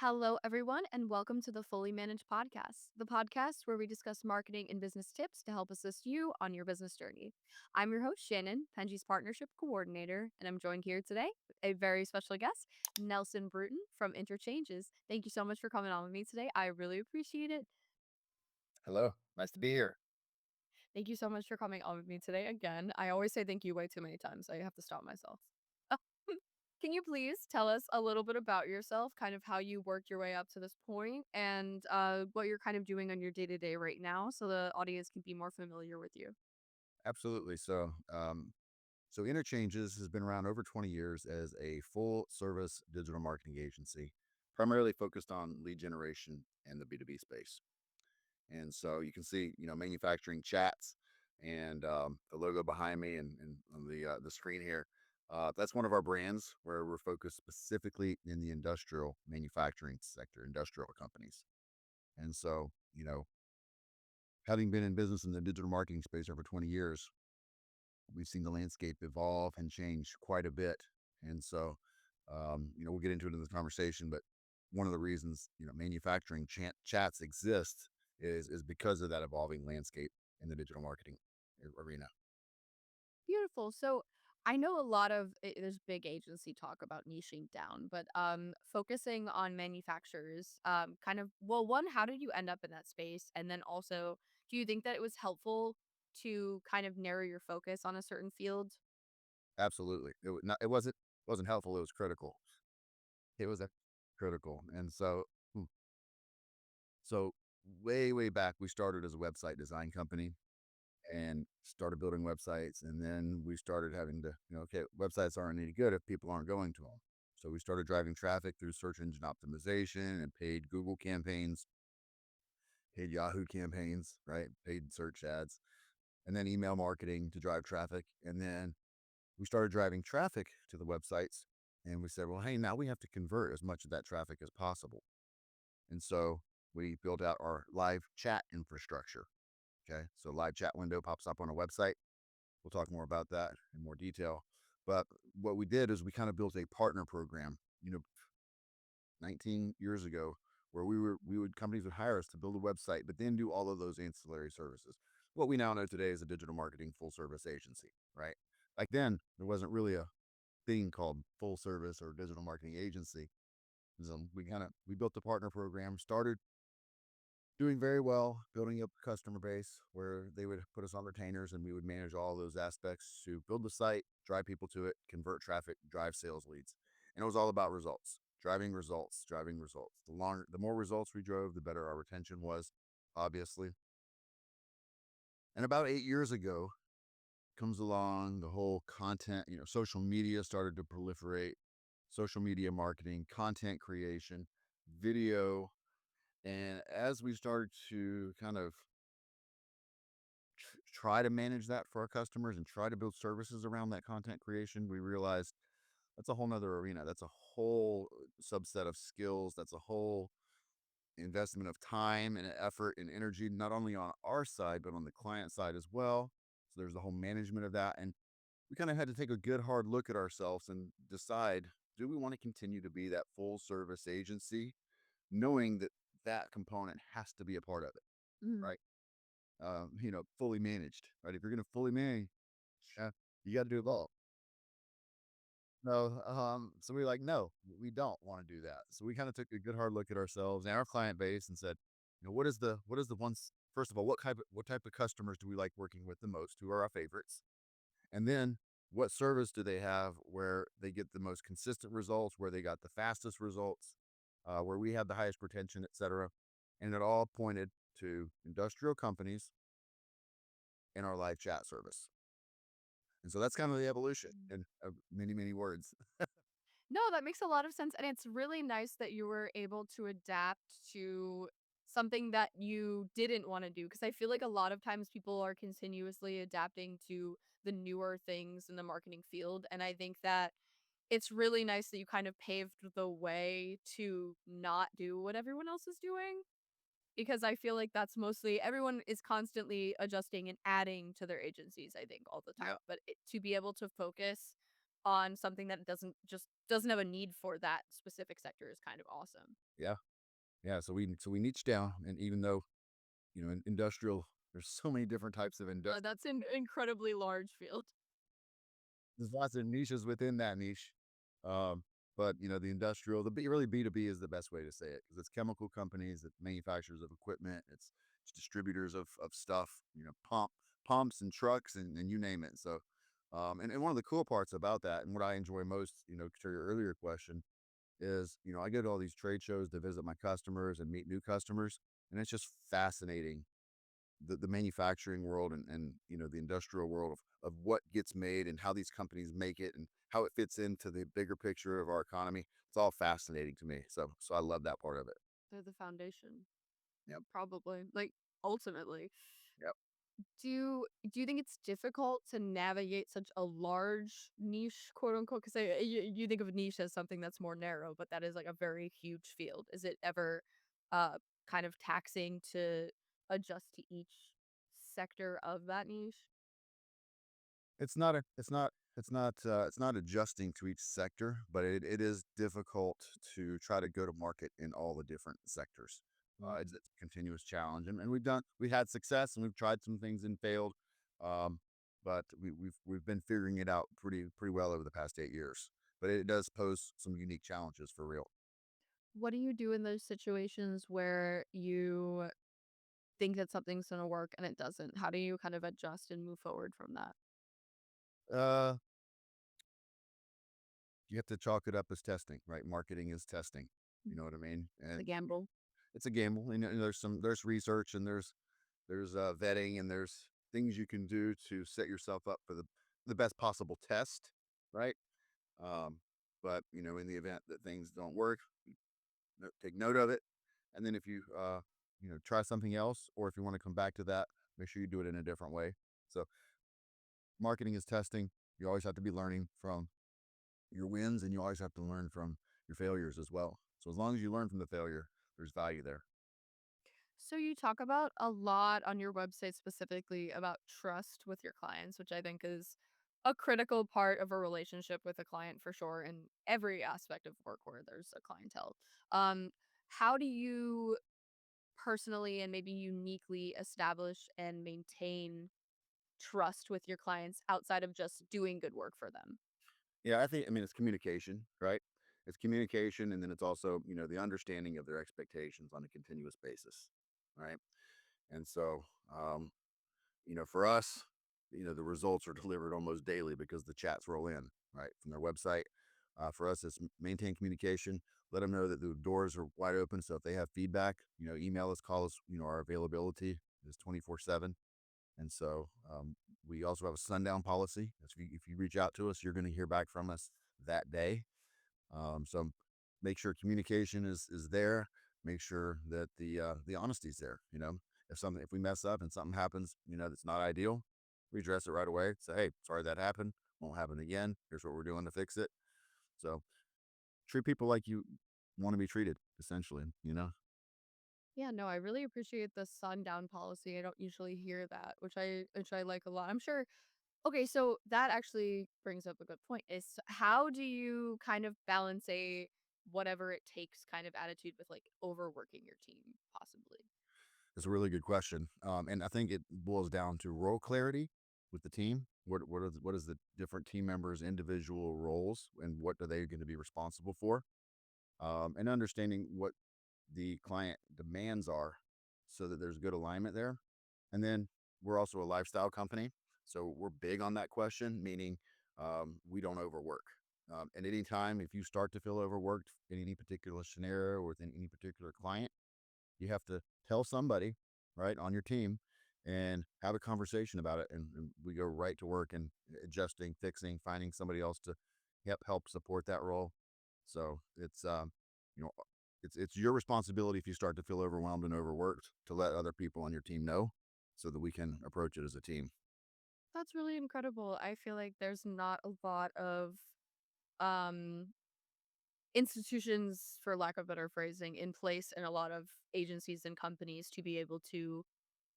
Hello, everyone, and welcome to the Fully Managed Podcast, the podcast where we discuss marketing and business tips to help assist you on your business journey. I'm your host, Shannon, Penji's partnership coordinator, and I'm joined here today with a very special guest, Nelson Bruton from Interchanges. Thank you so much for coming on with me today. I really appreciate it. Hello, nice to be here. Thank you so much for coming on with me today again. I always say thank you way too many times. I have to stop myself. Can you please tell us a little bit about yourself, kind of how you worked your way up to this point, and what you're kind of doing on your day to day right now, so the audience can be more familiar with you? Absolutely. So Interchanges has been around over 20 years as a full service digital marketing agency, primarily focused on lead generation and the B2B space. And so you can see, manufacturing chats and the logo behind me and on the screen here. That's one of our brands where we're focused specifically in the industrial manufacturing sector, industrial companies. And so, having been in business in the digital marketing space over 20 years, we've seen the landscape evolve and change quite a bit. And so, we'll get into it in this conversation, but one of the reasons, manufacturing chats exist is because of that evolving landscape in the digital marketing arena. Beautiful. So I know a lot of there's big agency talk about niching down, but focusing on manufacturers, kind of well, one, how did you end up in that space, and then also, do you think that it was helpful to kind of narrow your focus on a certain field? Absolutely. It wasn't helpful. It was critical. It was critical. And so way back, we started as a website design company and started building websites. And then we started having to, okay, websites aren't any good if people aren't going to them. So we started driving traffic through search engine optimization and paid Google campaigns, paid Yahoo campaigns, right? Paid search ads, and then email marketing to drive traffic. And then we started driving traffic to the websites. And we said, well, hey, now we have to convert as much of that traffic as possible. And so we built out our live chat infrastructure. Okay. So live chat window pops up on a website. We'll talk more about that in more detail. But what we did is we kind of built a partner program, 19 years ago, where companies would hire us to build a website, but then do all of those ancillary services. What we now know today is a digital marketing full service agency, right? Back then, there wasn't really a thing called full service or digital marketing agency. So we built the partner program, started doing very well, building up a customer base where they would put us on retainers and we would manage all those aspects to build the site, drive people to it, convert traffic, drive sales leads. And it was all about results, driving results, driving results. The more results we drove, the better our retention was, obviously. And about 8 years ago comes along the whole content, social media started to proliferate, social media marketing, content creation, video. And as we started to kind of try to manage that for our customers and try to build services around that content creation, we realized that's a whole nother arena. That's a whole subset of skills. That's a whole investment of time and effort and energy, not only on our side, but on the client side as well. So there's the whole management of that. And we kind of had to take a good hard look at ourselves and decide, do we want to continue to be that full service agency, knowing that that component has to be a part of it, Mhm. right? Fully managed, right? If you're going to fully manage, uh, you got to do it all. No, so we were like, no, we don't want to do that. So we kind of took a good hard look at ourselves and our client base and said, what is the ones, first of all, what type of customers do we like working with the most? Who are our favorites? And then what service do they have where they get the most consistent results, where they got the fastest results, where we have the highest retention, et cetera. And it all pointed to industrial companies in our live chat service. And so that's kind of the evolution in many, many words. No, that makes a lot of sense, and it's really nice that you were able to adapt to something that you didn't wanna do. Because I feel like a lot of times people are continuously adapting to the newer things in the marketing field, and I think that it's really nice that you kind of paved the way to not do what everyone else is doing, because I feel like that's mostly everyone is constantly adjusting and adding to their agencies, I think, all the time, Yeah. but to be able to focus on something that doesn't have a need for that specific sector is kind of awesome. Yeah. Yeah. So we niche down, and even though in industrial, there's so many different types of industrial. That's an incredibly large field. There's lots of niches within that niche. Um, but the industrial, really B2B is the best way to say it, because it's chemical companies, it's manufacturers of equipment, it's distributors of stuff, pumps and trucks and you name it. So, and one of the cool parts about that, and what I enjoy most, to your earlier question, is, I go to all these trade shows to visit my customers and meet new customers, and it's just fascinating, the manufacturing world, and the industrial world of what gets made and how these companies make it and how it fits into the bigger picture of our economy. It's all fascinating to me. So I love that part of it. They're the foundation, Yep. probably. Like, ultimately. Yep. Do you think it's difficult to navigate such a large niche, quote unquote? Because you think of niche as something that's more narrow, but that is like a very huge field. Is it ever uh kind of taxing to adjust to each sector of that niche? It's not adjusting to each sector, but it is difficult to try to go to market in all the different sectors. It's a continuous challenge, and we had success, and we've tried some things and failed, um, but we've been figuring it out pretty well over the past 8 years. But it does pose some unique challenges for real. What do you do in those situations where you think that something's gonna work and it doesn't? How do you kind of adjust and move forward from that? Uh, you have to chalk it up as testing, right? Marketing is testing. You Mm. know what I mean? It's a And gamble. it's a gamble, and there's research, and there's vetting, and there's things you can do to set yourself up for the best possible test, right? Um, but in the event that things don't work, take note of it, and then if you try something else, or if you want to come back to that, make sure you do it in a different way. So marketing is testing. You always have to be learning from your wins, and you always have to learn from your failures as well. So as long as you learn from the failure, there's value there. So you talk about a lot on your website specifically about trust with your clients, which I think is a critical part of a relationship with a client for sure in every aspect of work where there's a clientele. Um, how do you personally and maybe uniquely establish and maintain trust with your clients outside of just doing good work for them? Yeah, I mean, it's communication, right? It's communication, and then it's also, the understanding of their expectations on a continuous basis, right? And so, for us, the results are delivered almost daily because the chats roll in, right, from their website. For us, it's maintain communication, let them know that the doors are wide open. So if they have feedback, email us, call us. Our availability is 24/7. And so, we also have a sundown policy. If you reach out to us, you're going to hear back from us that day. So make sure communication is there. Make sure that the honesty is there. If we mess up and something happens, that's not ideal, we address it right away. Say, hey, sorry that happened. Won't happen again. Here's what we're doing to fix it. So treat people like you want to be treated, essentially. Yeah, no, I really appreciate the sundown policy. I don't usually hear that, which I like a lot. I'm sure. Okay, so that actually brings up a good point. Is how do you kind of balance a whatever it takes kind of attitude with like overworking your team, possibly? It's a really good question. And I think it boils down to role clarity with the team. What is the different team members' individual roles, and what are they going to be responsible for? And understanding what the client demands are, so that there's good alignment there. And then we're also a lifestyle company, so we're big on that question, meaning, we don't overwork. And anytime if you start to feel overworked in any particular scenario or with any particular client, you have to tell somebody, right, on your team, and have a conversation about it. And we go right to work and adjusting, fixing, finding somebody else to help support that role. So you know, it's your responsibility, if you start to feel overwhelmed and overworked, to let other people on your team know, so that we can approach it as a team. That's really incredible. I feel like there's not a lot of um institutions, for lack of better phrasing, in place in a lot of agencies and companies to be able to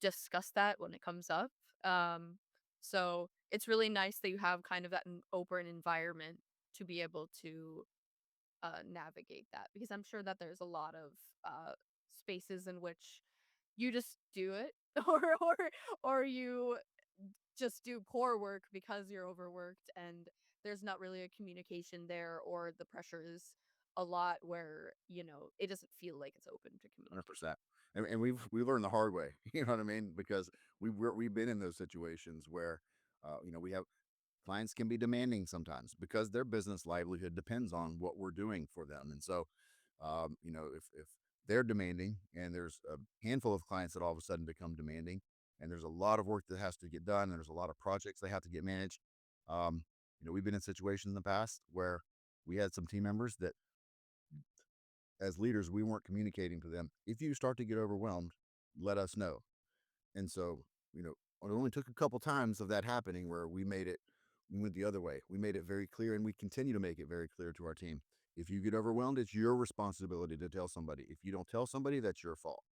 discuss that when it comes up. Um, so it's really nice that you have kind of that open environment to be able to navigate that because I'm sure that there's a lot of spaces in which you just do it or you just do poor work because you're overworked and there's not really a communication there or the pressure is a lot where, it doesn't feel like it's open to communicate. 100%. And we learned the hard way, you know what I mean? Because we've been in those situations where, we have clients can be demanding sometimes because their business livelihood depends on what we're doing for them. And so, if they're demanding and there's a handful of clients that all of a sudden become demanding and there's a lot of work that has to get done and there's a lot of projects they have to get managed. Um, we've been in situations in the past where we had some team members that as leaders, we weren't communicating to them. If you start to get overwhelmed, let us know. And so, it only took a couple times of that happening where we went the other way. We made it very clear and we continue to make it very clear to our team. If you get overwhelmed, it's your responsibility to tell somebody. If you don't tell somebody, that's your fault.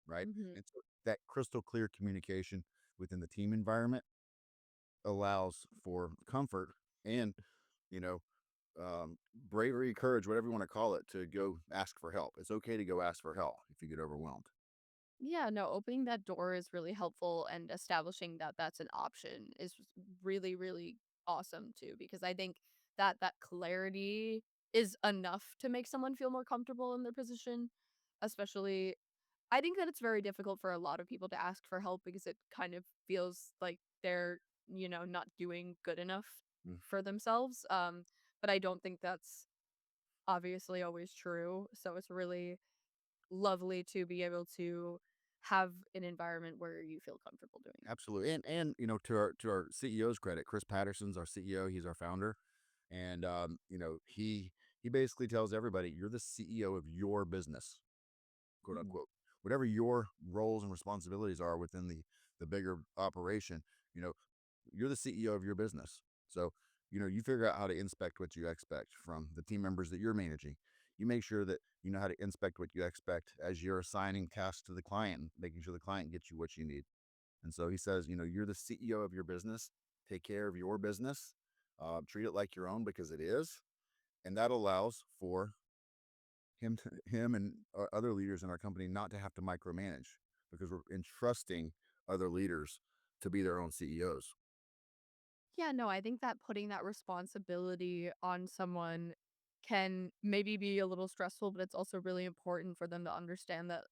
Right. Mhm. And so that crystal clear communication within the team environment allows for comfort and, you know, bravery, courage, whatever you want to call it, to go ask for help. It's okay to go ask for help if you get overwhelmed. Yeah, no, opening that door is really helpful and establishing that that's an option is really, really awesome too, because I think that that clarity is enough to make someone feel more comfortable in their position. Especially, I think that it's very difficult for a lot of people to ask for help because it kind of feels like they're, not doing good enough Mm. for themselves. But I don't think that's obviously always true. So it's really lovely to be able to have an environment where you feel comfortable doing that. Absolutely. And to our CEO's credit, Chris Patterson's our CEO, he's our founder. And he basically tells everybody, you're the CEO of your business, quote Mhm. unquote. Whatever your roles and responsibilities are within the bigger operation, you know, you're the CEO of your business. So, you figure out how to inspect what you expect from the team members that you're managing. You make sure that you know how to inspect what you expect as you're assigning tasks to the client and making sure the client gets you what you need. And so he says, you're the CEO of your business. Take care of your business. Treat it like your own because it is. And that allows for him and other leaders in our company not to have to micromanage because we're entrusting other leaders to be their own CEOs. Yeah, no, I think that putting that responsibility on someone can maybe be a little stressful, but it's also really important for them to understand that,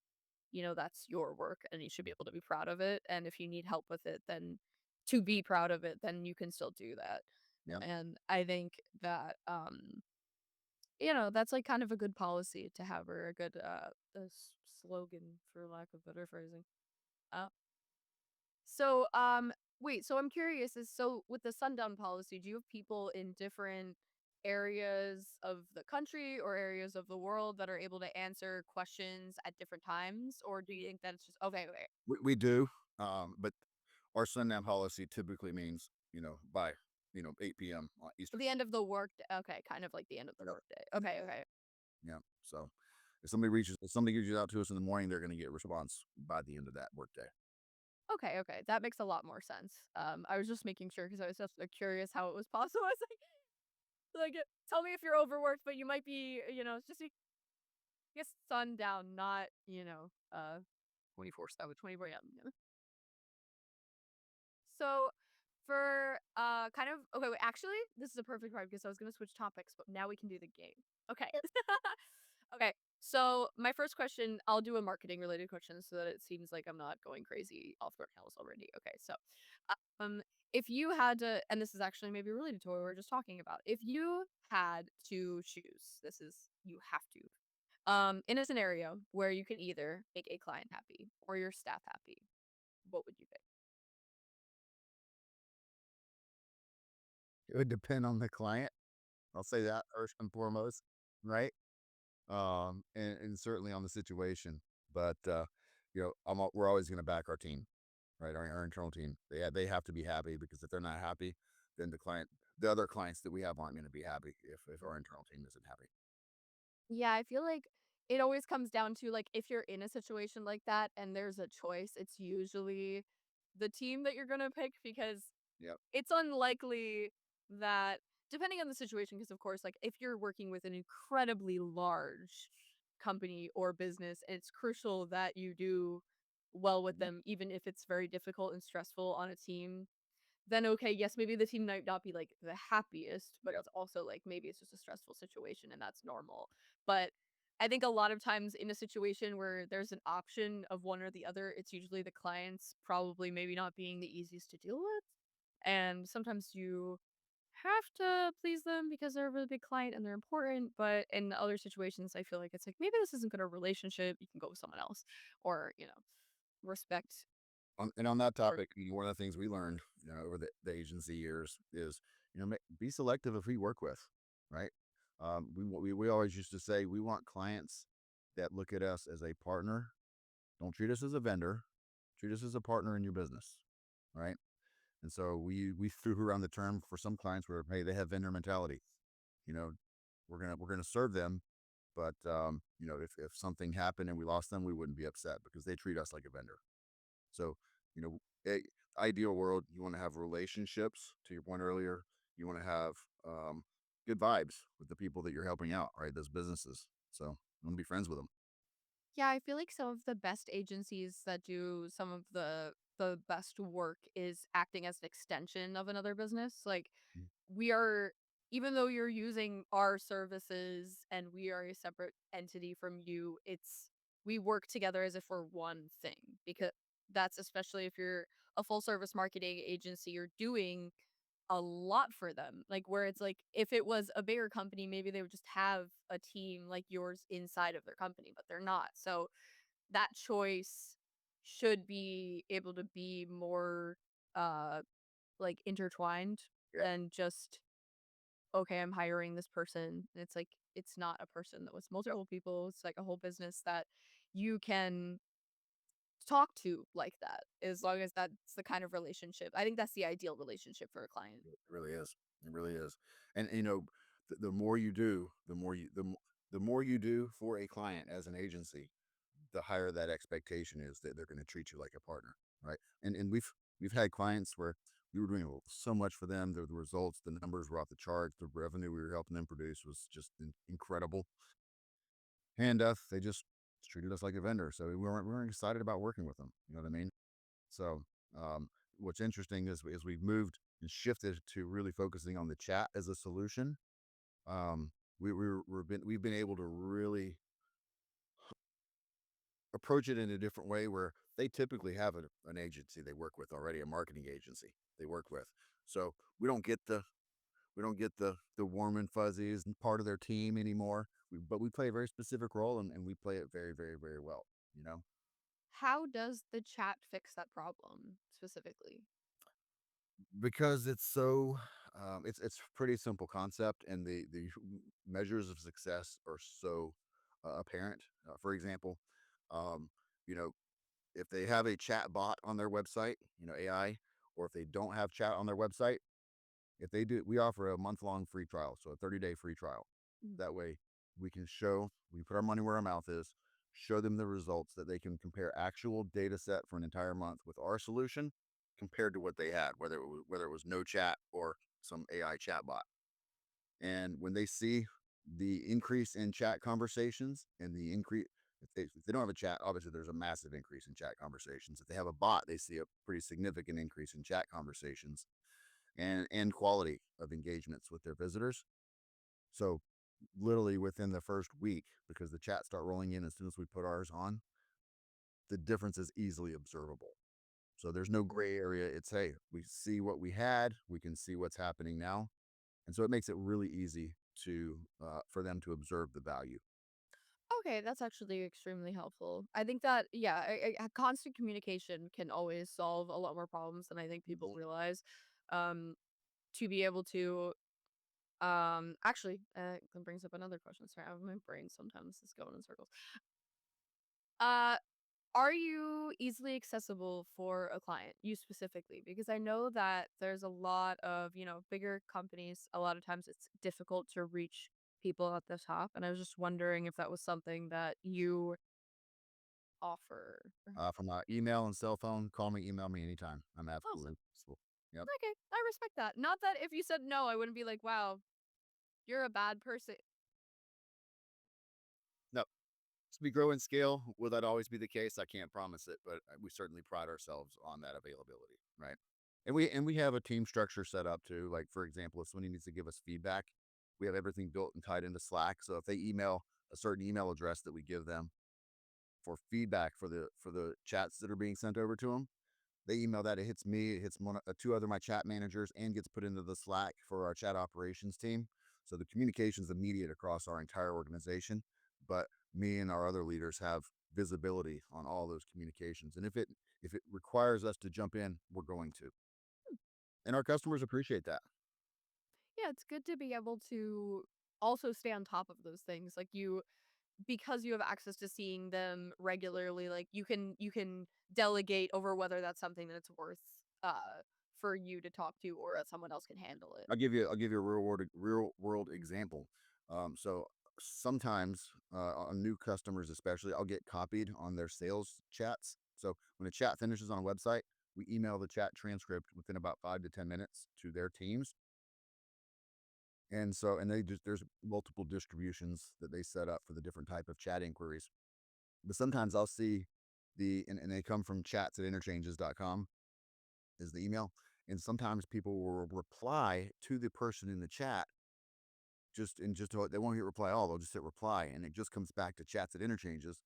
that's your work and you should be able to be proud of it. And if you need help with it, then to be proud of it, then you can still do that. Yeah, And I think that that's like kind of a good policy to have or a good slogan for lack of better phrasing. Uh so wait, so I'm curious is so with the sundown policy, do you have people in different areas of the country or areas of the world that are able to answer questions at different times or do you think that it's just okay, okay. we do. But our sundown policy typically means, by, 8 p.m. on Eastern. The end of the work okay, kind of like the end of the Yep. workday. Okay, okay. Yeah. So if somebody reaches out to us in the morning, they're going to get a response by the end of that workday. Okay, okay. That makes a lot more sense. I was just making sure because I was just curious how it was possible. I was tell me if you're overworked, but you might be, it's just, I guess, sundown, not, 24/7, 24, yeah. Yeah. So, for, kind of, okay, wait, actually, this is a perfect part because I was gonna switch topics, but now we can do the game. Okay. Okay, so my first question, I'll do a marketing related question so that it seems like I'm not going crazy off the rails already. Okay, so um if you had to and this is actually maybe related to what we were just talking about. If you had to choose, this is you have to. In a scenario where you can either make a client happy or your staff happy, what would you pick? It would depend on the client. I'll say that first and foremost, right? And certainly on the situation. But we're always going to back our team, right? Our internal team. They have to be happy because if they're not happy, then the other clients that we have aren't going to be happy if our internal team isn't happy. Yeah, I feel like it always comes down to, like, if you're in a situation like that and there's a choice, it's usually the team that you're gonna pick because Yep. it's unlikely that depending on the situation, because of course, like, if you're working with an incredibly large company or business, it's crucial that you do well with Mhm. them, even if it's very difficult and stressful on a team, then okay, yes, maybe the team might not be, like, the happiest, but Yep. it's also, like, maybe it's just a stressful situation and that's normal. But I think a lot of times in a situation where there's an option of one or the other, it's usually the clients probably maybe not being the easiest to deal with, and sometimes you have to please them because they're a really big client and they're important, but in other situations, I feel like it's like, maybe this isn't good a relationship, you can go with someone else or, respect And on that or topic, one of the things we learned, over the agency years is, be selective of who you work with, right? We always used to say we want clients that look at us as a partner. Don't treat us as a vendor. Treat us as a partner in your business, right? And so we threw around the term for some clients where, hey, they have vendor mentality. You know, we're gonna serve them, but if something happened and we lost them, we wouldn't be upset because they treat us like a vendor. So, you know, a ideal world, you want to have relationships. To your point earlier, you want to have good vibes with the people that you're helping out, right? Those businesses. So, you want to be friends with them. Yeah, I feel like some of the best agencies that do some of the best work is acting as an extension of another business. Like Mm. we are even though you're using our services and we are a separate entity from you, it's we work together as if we're one thing because that's especially if you're a full service marketing agency, you're doing a lot for them. Like, where it's like, if it was a bigger company, maybe they would just have a team like yours inside of their company, but they're not. So that choice should be able to be more, uh, like, intertwined Yeah, than just, "Okay, I'm hiring this person." And it's like, it's not a person that was yep, multiple people. It's like a whole business that you can talk to like that, as long as that's the kind of relationship. I think that's the ideal relationship for a client. it really is. It really is. And the more you do, the more you do for a client as an agency, the higher that expectation is that they're going to treat you like a partner, right? And we've had clients where we were doing so much for them. The results, the numbers were off the charts. The revenue we were helping them produce was just incredible, and they just treated us like a vendor. So we weren't excited about working with them. You know what I mean? So what's interesting is as we've moved and shifted to really focusing on the chat as a solution, um, we've been able to really approach it in a different way where they typically have an agency they work with already, a marketing agency they work with. So we don't get the warm and fuzzies and part of their team anymore. But we play a very specific role and we play it very, very, very well, you know? How does the chat fix that problem specifically? Because it's so it's a pretty simple concept and the measures of success are so apparent. For example, um, you know, if they have a chat bot on their website, AI, or if they don't have chat on their website, if they do, we offer a month-long free trial, so a 30-day free trial. Mm. That way we put our money where our mouth is, show them the results that they can compare actual data set for an entire month with our solution compared to what they had, whether it was no chat or some AI chatbot. And when they see the increase in chat conversations and the increase, if they don't have a chat, obviously there's a massive increase in chat conversations. If they have a bot, they see a pretty significant increase in chat conversations and quality of engagements with their visitors. So literally within the first week, because the chats start rolling in as soon as we put ours on, the difference is easily observable. So there's no gray area. It's, hey, we see what we had, we can see what's happening now. And so it makes it really easy to for them to observe the value. Okay, that's actually extremely helpful. I think that, yeah, constant communication can always solve a lot more problems than I think people Mhm. realize. Um, to be able to, actually, that brings up another question. Sorry, my brain sometimes is going in circles. Uh, Are you easily accessible for a client, you specifically? Because I know that there's a lot of, bigger companies, a lot of times it's difficult to reach people at the top. And I was just wondering if that was something that you offer. From my email and cell phone, call me, email me anytime. I'm absolutely Awesome. accessible. Yep. Okay, I respect that. Not that if you said no, I wouldn't be like, "Wow, you're a bad person." No, as we grow and scale, will that always be the case? I can't promise it, but we certainly pride ourselves on that availability, right? And we have a team structure set up too. Like for example, if somebody needs to give us feedback, we have everything built and tied into Slack. So if they email a certain email address that we give them for feedback for the chats that are being sent over to them, they email that. It hits me. It hits two other my chat managers and gets put into the Slack for our chat operations team. So the communication is immediate across our entire organization. But me and our other leaders have visibility on all those communications. And if it requires us to jump in, we're going to. And our customers appreciate that. Yeah, it's good to be able to also stay on top of those things. Like you because you have access to seeing them regularly, like you can delegate over whether that's something that's worth for you to talk to or that someone else can handle it. I'll give you a real world example. So sometimes on new customers, especially, I'll get copied on their sales chats. So when a chat finishes on a website, we email the chat transcript within about 5 to 10 minutes to their teams. And they just there's multiple distributions that they set up for the different type of chat inquiries. But sometimes I'll see and they come from chats at interchanges.com is the email. And sometimes people will reply to the person in the chat they won't hit reply all, they'll just hit reply and it just comes back to chats at interchanges.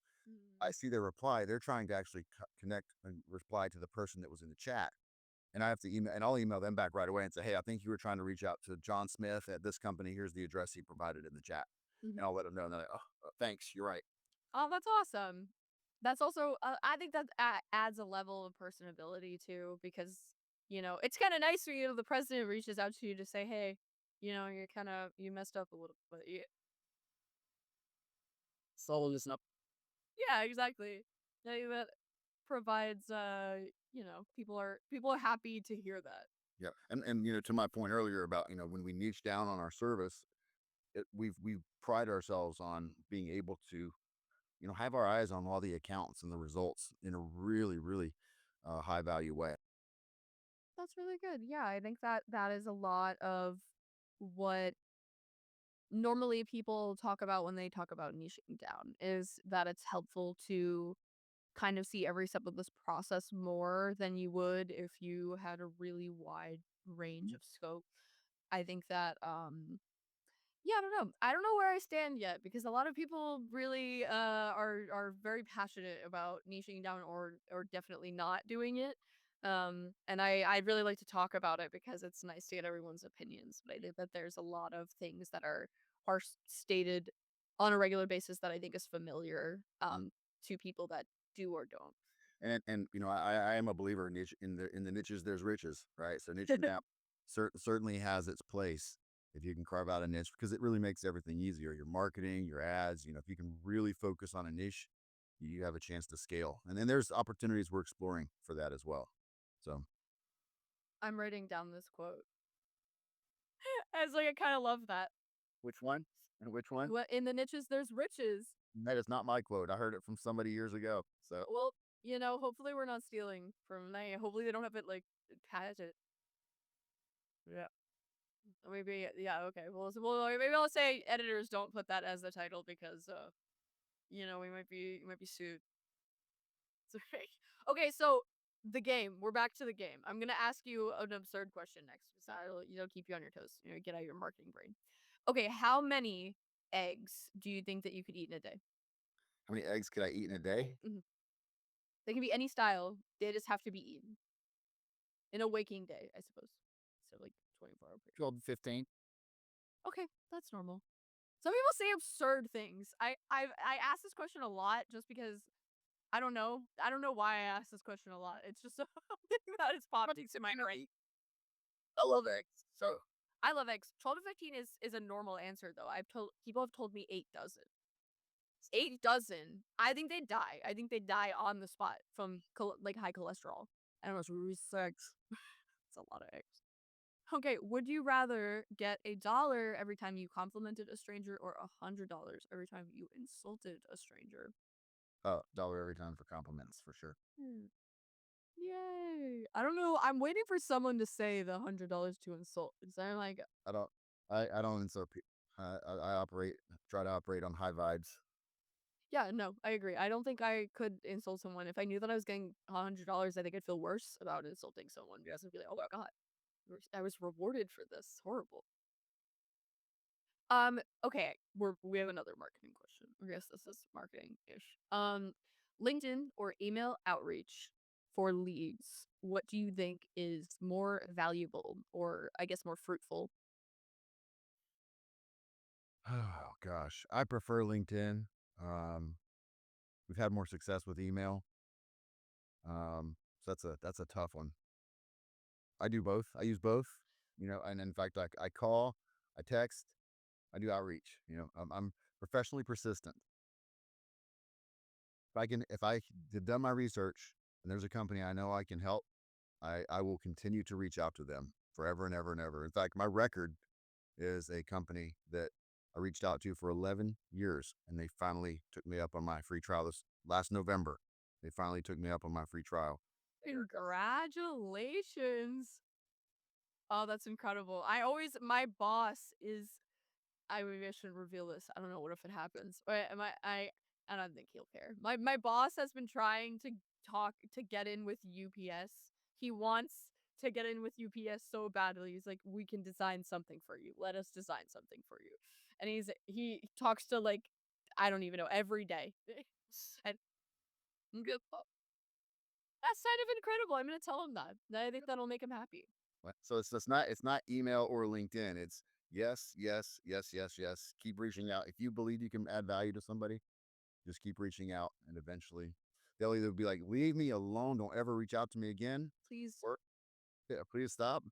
I Mm. see their reply, they're trying to actually connect and reply to the person that was in the chat. And I have to email, and I'll email them back right away and say, hey, I think you were trying to reach out to John Smith at this company. Here's the address he provided in the chat. Mhm. And I'll let them know. And they're like, oh, thanks. You're right. Oh, that's awesome. That's also I think that adds a level of personability too because it's kind of nice when the president reaches out to you to say, "Hey, you messed up a little bit." Yeah, Follow this up. yeah, exactly. Yeah, that provides people are happy to hear that. Yeah. And to my point earlier about, when we niche down on our service, we pride ourselves on being able to have our eyes on all the accounts and the results in a really, really high value way. That's really good. Yeah, I think that that is a lot of what normally people talk about when they talk about niching down is that it's helpful to kind of see every step of this process more than you would if you had a really wide range of scope. I think that yeah, I don't know. I don't know where I stand yet because a lot of people really are very passionate about niching down or definitely not doing it. And I'd really like to talk about it because it's nice to get everyone's opinions. But I think that there's a lot of things that are stated on a regular basis that I think is familiar to people that do or don't. And I am a believer in in the niches there's riches, right? So niching down certainly has its place if you can carve out a niche because it really makes everything easier. Your marketing, your ads, if you can really focus on a niche, you have a chance to scale. And then there's opportunities we're exploring for that as well. So I'm writing down this quote. I was like, I kind of love that. which one? And which one? What in the niches there's riches. That is not my quote. I heard it from somebody years ago. So Well, hopefully we're not stealing from they. Hopefully they don't have it like patented. Yeah. Maybe yeah, okay. Well maybe I'll say editors don't put that as the title because we might be sued. So, okay, so the game. We're back to the game. I'm gonna ask you an absurd question next. So I'll keep you on your toes. Get out of your marketing brain. Okay, how many eggs do you think that you could eat in a day? how many eggs could I eat in a day? Mhm. They can be any style. They just have to be eaten in a waking day, I suppose. So like 24-hour period. 12 to 15. Okay, that's normal. Some people say absurd things. I ask this question a lot just because I don't know. I don't know why I ask this question a lot. It's just something that is popped into my brain. I love eggs. So I love eggs. 12 to 15 is a normal answer though. I've told people have told me 8 dozen. 8 dozen. I think they die. I think they die on the spot from like high cholesterol. I don't know. It's really sick. It's a lot of eggs. Okay, would you rather get $1 every time you complimented a stranger or $100 every time you insulted a stranger? dollar every time for compliments for sure. Hmm. Yay. I don't know. I'm waiting for someone to say the $100 to insult because I'm like, I don't I don't insert pe I operate try to operate on high vibes. yeah, no, I agree. I don't think I could insult someone. If I knew that I was getting $100, I think I'd feel worse about insulting someone because I'd be like, oh my God, I was rewarded for this. Horrible. Okay, we have another marketing question. I guess this is marketing-ish. LinkedIn or email outreach for leads. What do you think is more valuable or I guess more fruitful? Oh gosh, I prefer LinkedIn. Um, we've had more success with email. So that's a tough one. I do both. I use both, and in fact, I call, I text, I do outreach. I'm professionally persistent. If I have done my research and there's a company I know I can help, I will continue to reach out to them forever and ever and ever. In fact, my record is a company that I reached out to for 11 years, and they finally took me up on my free trial this last November. They finally took me up on my free trial. Congratulations. Oh, that's incredible. My boss is I maybe I shouldn't reveal this. I don't know what if it happens. But I don't think he'll care. My boss has been trying to talk to get in with UPS. He wants to get in with UPS so badly. He's like, "We can design something for you. Let us design something for you." And he talks to like I don't even know every day. And that's kind of incredible. I'm gonna tell him that. I think that'll make him happy. So it's not email or LinkedIn. It's yes, yes, yes, yes, yes. Keep reaching out. If you believe you can add value to somebody, just keep reaching out, and eventually they'll either be like, "Leave me alone. Don't ever reach out to me again," Please. or "Yeah, please stop."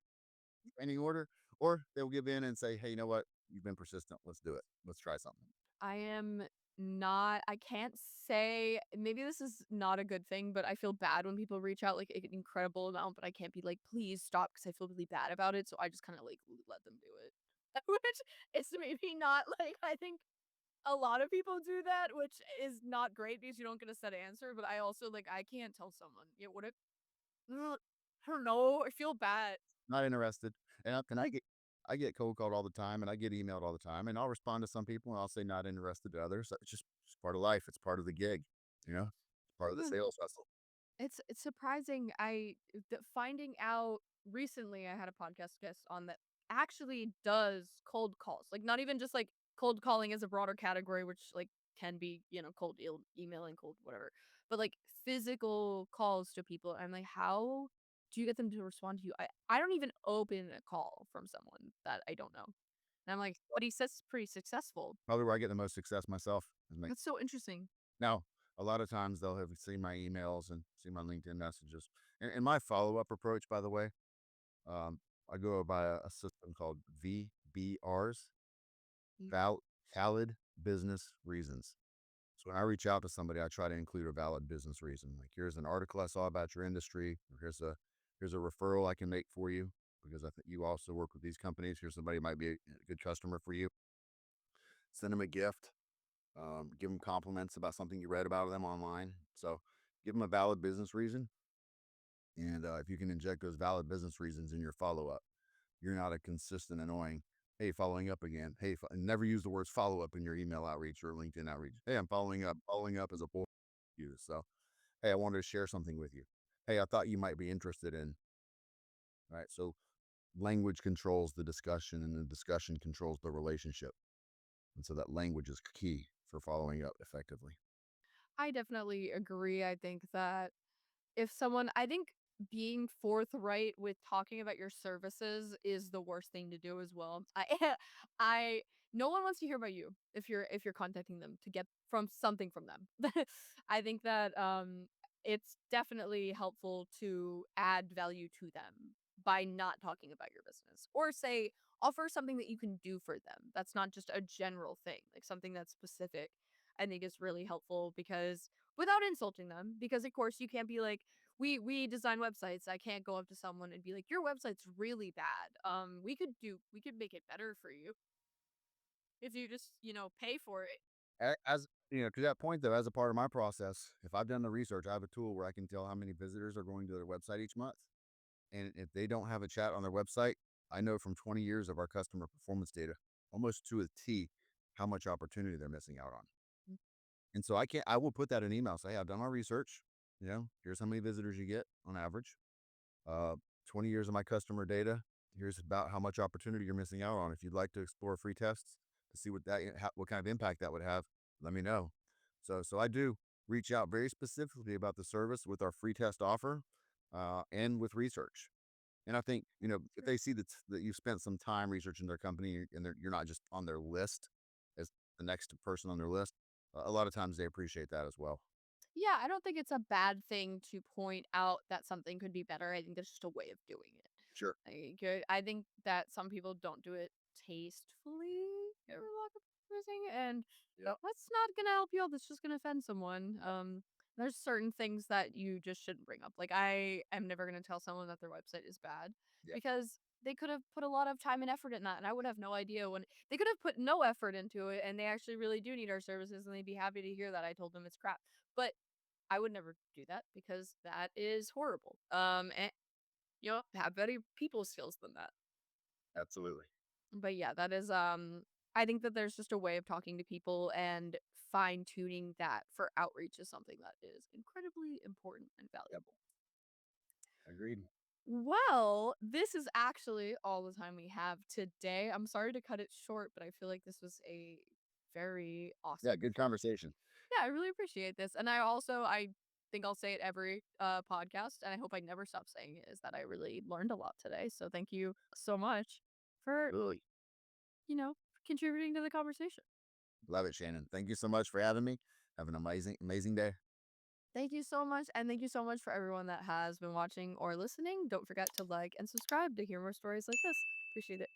Any order, or they'll give in and say, "Hey, you know what? You've been persistent. Let's do it. Let's try something." I am not I can't say maybe this is not a good thing, but I feel bad when people reach out like an incredible amount, but I can't be like, "Please stop," because I feel really bad about it, so I just kinda, like, let them do it. Which is maybe not like I think a lot of people do that, which is not great because you don't get a set answer, but I also, like, I can't tell someone, "Yeah, what if" Ugh, I don't know, I feel bad. Not interested. And I get cold called all the time, and I get emailed all the time, and I'll respond to some people, and I'll say not interested to others. It's just part of life. It's part of the gig, it's part of the sales hustle. It's surprising. Finding out recently, I had a podcast guest on that actually does cold calls. Like not even just like cold calling as a broader category, which like can be cold emailing, cold whatever, but like physical calls to people. I'm like, how do you get them to respond to you? I don't even open a call from someone that I don't know, and I'm like, but he says it's pretty successful. Probably where I get the most success myself. That's so interesting. Now, a lot of times they'll have seen my emails and seen my LinkedIn messages. And my follow-up approach, by the way, um, I go by a system called VBRs, val valid business reasons. So when I reach out to somebody, I try to include a valid business reason. Like, here's an article I saw about your industry, or here's a referral I can make for you because I think you also work with these companies. Here's somebody who might be a good customer for you. Send them a gift. Give them compliments about something you read about them online. So give them a valid business reason. And if you can inject those valid business reasons in your follow up, you're not a consistent, annoying, hey, following up again. Hey, never use the words follow up in your email outreach or LinkedIn outreach. Hey, I'm following up. Following up is a bull use. So, hey, I wanted to share something with you. Hey, I thought you might be interested in. Right. So language controls the discussion and the discussion controls the relationship. And so that language is key for following up effectively. I definitely agree. I think that if someone I think being forthright with talking about your services is the worst thing to do as well. I no one wants to hear about you if you're contacting them to get from something from them. I think that it's definitely helpful to add value to them by not talking about your business or say offer something that you can do for them. That's not just a general thing, like something that's specific. I think is really helpful because without insulting them because of course you can't be like we design websites. I can't go up to someone and be like your website's really bad. We could make it better for you if you just, pay for it. To that point though, as a part of my process, if I've done the research, I have a tool where I can tell how many visitors are going to their website each month. And if they don't have a chat on their website, I know from 20 years of our customer performance data, almost to a T, how much opportunity they're missing out on. Mm. And so I will put that in email. Say, hey, I've done my research. Here's how many visitors you get on average. Uh, 20 years of my customer data. Here's about how much opportunity you're missing out on. If you'd like to explore free tests to see what kind of impact that would have, let me know. So I do reach out very specifically about the service with our free test offer, and with research. And I think, if Sure. they see that you've spent some time researching their company and you're not just on their list as the next person on their list, a lot of times they appreciate that as well. Yeah, I don't think it's a bad thing to point out that something could be better. I think that's just a way of doing it. Sure. I think that some people don't do it tastefully, for lack of a better thing, and Yep. that's not gonna help you out. That's just gonna offend someone. There's certain things that you just shouldn't bring up. Like I am never gonna tell someone that their website is bad Yeah. because they could have put a lot of time and effort in that, and I would have no idea when they could have put no effort into it, and they actually really do need our services, and they'd be happy to hear that I told them it's crap. But I would never do that because that is horrible. And have better people skills than that. Absolutely. But yeah, that is I think that there's just a way of talking to people and fine tuning that for outreach is something that is incredibly important and Yep. valuable. Agreed. Well, this is actually all the time we have today. I'm sorry to cut it short, but I feel like this was a very Yeah. awesome. Good conversation. Yeah, I really appreciate this. And I think I'll say it every podcast, and I hope I never stop saying it, is that I really learned a lot today. So thank you so much for, Really contributing to the conversation. love it, Shannon. Thank you so much for having me. Have an amazing, amazing day. Thank you so much. And thank you so much for everyone that has been watching or listening. Don't forget to like and subscribe to hear more stories like this. Appreciate it.